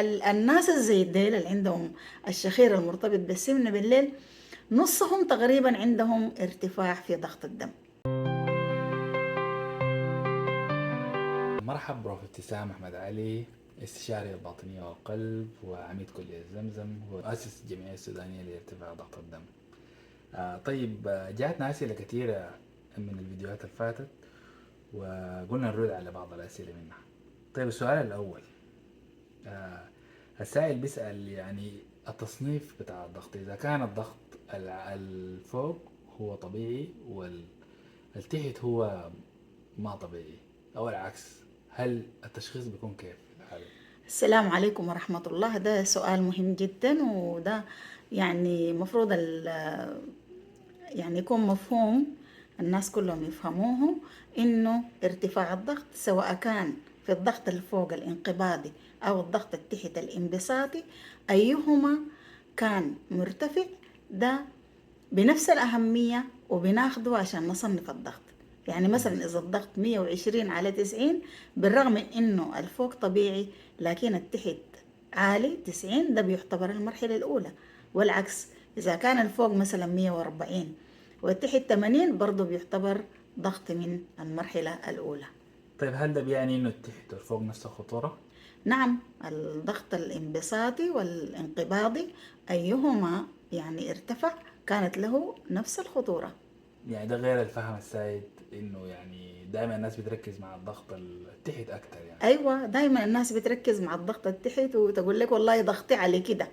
الناس الزي ديل اللي عندهم الشخير المرتبط بالسمنة بالليل، نصهم تقريبا عندهم ارتفاع في ضغط الدم. مرحب بروف ابتسام أحمد علي، استشاري الباطنية والقلب وعميد كلية زمزم ومؤسس الجمعية السودانية لارتفاع ضغط الدم. طيب، جاتنا أسئلة كثيرة من الفيديوهات اللي فاتت وقلنا نرد على بعض الأسئلة منها. طيب، السؤال الأول، آه، السائل بيسأل يعني التصنيف بتاع الضغط، إذا كان الضغط الفوق هو طبيعي والتحت هو ما طبيعي أو العكس، هل التشخيص بيكون كيف في الحالة دي؟ السلام عليكم ورحمة الله. ده سؤال مهم جدا، وده يعني مفروض يعني يكون مفهوم، الناس كلهم يفهموه، إنه ارتفاع الضغط سواء كان في الضغط الفوق الانقباضي أو الضغط التحت الانبساطي، أيهما كان مرتفع ده بنفس الأهمية وبناخده عشان نصنف الضغط. يعني مثلا إذا الضغط 120/90، بالرغم من إنه الفوق طبيعي لكن التحت عالي 90، ده بيعتبر المرحلة الأولى. والعكس، إذا كان الفوق مثلا 140 والتحت 80، برضه بيعتبر ضغط من المرحلة الأولى. طيب، هل ده بيعني إنه التحت والفوق نفس الخطورة؟ نعم، الضغط الانبساطي والانقباضي أيهما يعني ارتفع كانت له نفس الخطورة. يعني ده غير الفهم السائد إنه يعني دائما الناس بتركز مع الضغط التحت أكتر يعني. ايوه، دايما الناس بتركز مع الضغط التحت وتقول لك والله ضغطي على كده،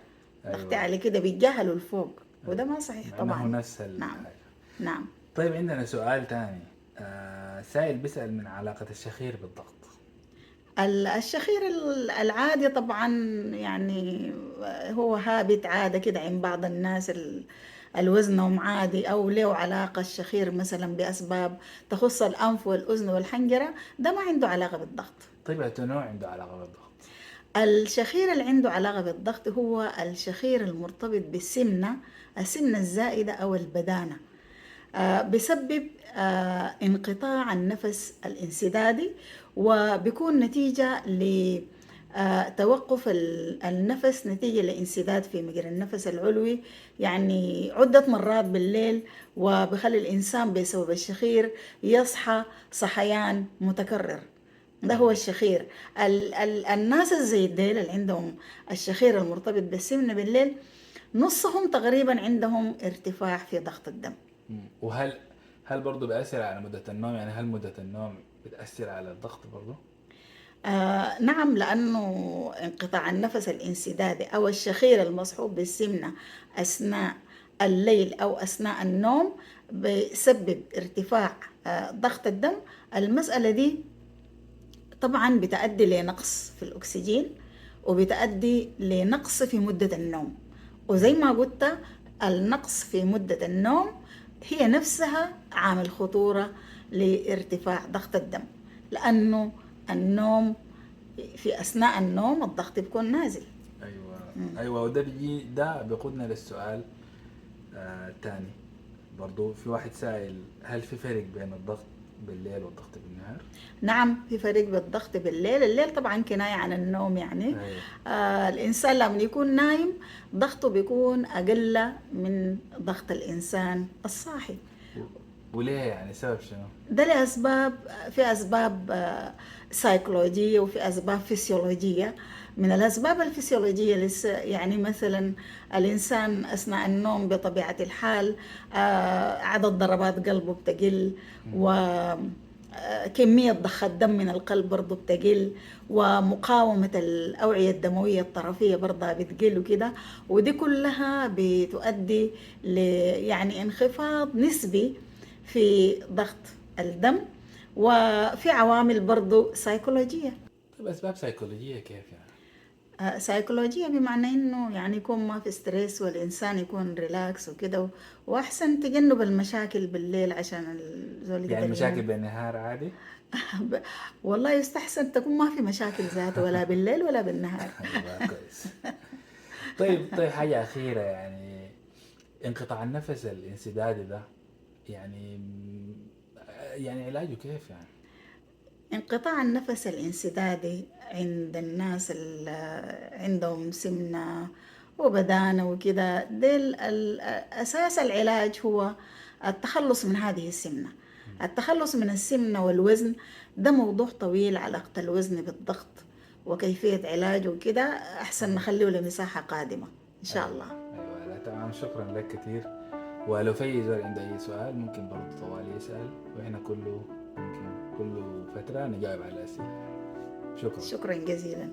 ضغطي أيوة. على كده، بيتجاهلوا الفوق، وده أيوة، ما صحيح مع إنه طبعا. نفس نعم. الحاجة. نعم. طيب، عندنا سؤال تاني. سائل بيسأل من علاقة الشخير بالضغط. الشخير العادي طبعا، يعني هو هابط عادة كده عند بعض الناس الوزنهم عادي أو له علاقة الشخير مثلا بأسباب تخص الأنف والأذن والحنجرة، ده ما عنده علاقة بالضغط. طيب، التنوع عنده علاقة بالضغط؟ الشخير اللي عنده علاقة بالضغط هو الشخير المرتبط بالسمنة، السمنة الزائدة أو البدانة. بسبب انقطاع النفس الانسدادي، وبيكون نتيجة لتوقف النفس نتيجة لانسداد في مجرى النفس العلوي، يعني عدة مرات بالليل، وبخلي الإنسان بسبب الشخير يصحى صحيان متكرر. ده هو الشخير. الناس الزي ديل اللي عندهم الشخير المرتبط بالسمنة بالليل، نصهم تقريبا عندهم ارتفاع في ضغط الدم. وهل برضه بيأثر على مدة النوم؟ يعني هل مدة النوم بتأثر على الضغط برضه؟ نعم، لأنه انقطاع النفس الانسدادي أو الشخير المصحوب بالسمنة أثناء الليل أو أثناء النوم بسبب ارتفاع ضغط الدم. المسألة دي طبعا بتؤدي لنقص في الأكسجين، وبتؤدي لنقص في مدة النوم. وزي ما قلت، النقص في مدة النوم هي نفسها عامل خطورة لارتفاع ضغط الدم، لأنه النوم في أثناء النوم الضغط بيكون نازل. ايوه، ايوه، وده ده بيقودنا للسؤال الثاني. برضو في واحد سائل، هل في فرق بين الضغط بالليل والضغط بالنهار؟ نعم، في فرق بالضغط بالليل. الليل طبعا كناية عن النوم يعني. ايوه. الإنسان لما يكون نايم ضغطه بيكون أقل من ضغط الإنسان الصاحي. و- وليه يعني؟ سبب شنو؟ ده لأسباب، في أسباب سيكولوجية وفي أسباب فسيولوجية. من الأسباب الفسيولوجية لسه يعني مثلا الإنسان أثناء النوم بطبيعة الحال عدد ضربات قلبه بتقل، وكمية ضخ الدم من القلب برضه بتقل، ومقاومة الأوعية الدموية الطرفية برضه بتقل وكده. ودي كلها بتؤدي ل يعني انخفاض نسبي في ضغط الدم. وفي عوامل برضو سيكولوجية. طيب، اسباب سيكولوجية كيف يعني؟ سيكولوجية بمعنى انه يعني يكون ما في ستريس والانسان يكون ريلاكس وكده، واحسن تجنب المشاكل بالليل عشان الزول يعني يقدر مشاكل ينام. بالنهار عادي؟ والله يستحسن تكون ما في مشاكل ذاته، ولا بالليل ولا بالنهار. ايوه، كويس. طيب، حاجة أخيرة يعني، انقطاع النفس الانسدادي ده يعني يعني علاجه كيف يعني؟ انقطاع النفس الانسدادي عند الناس اللي عندهم سمنة وبدانة وكده، ديل أساس العلاج هو التخلص من هذه السمنة. التخلص من السمنة والوزن ده موضوع طويل، علاقة الوزن بالضغط وكيفية علاجه وكده أحسن نخليه لمساحة قادمة إن شاء ايوه الله. ايوه، لا تمام، شكرا لك كثير. ولو في أي زول عنده اي سؤال ممكن برضه طوالي يسأل، واحنا ممكن كل فترة نجاوب على الأسئلة. شكرا. شكرا جزيلا.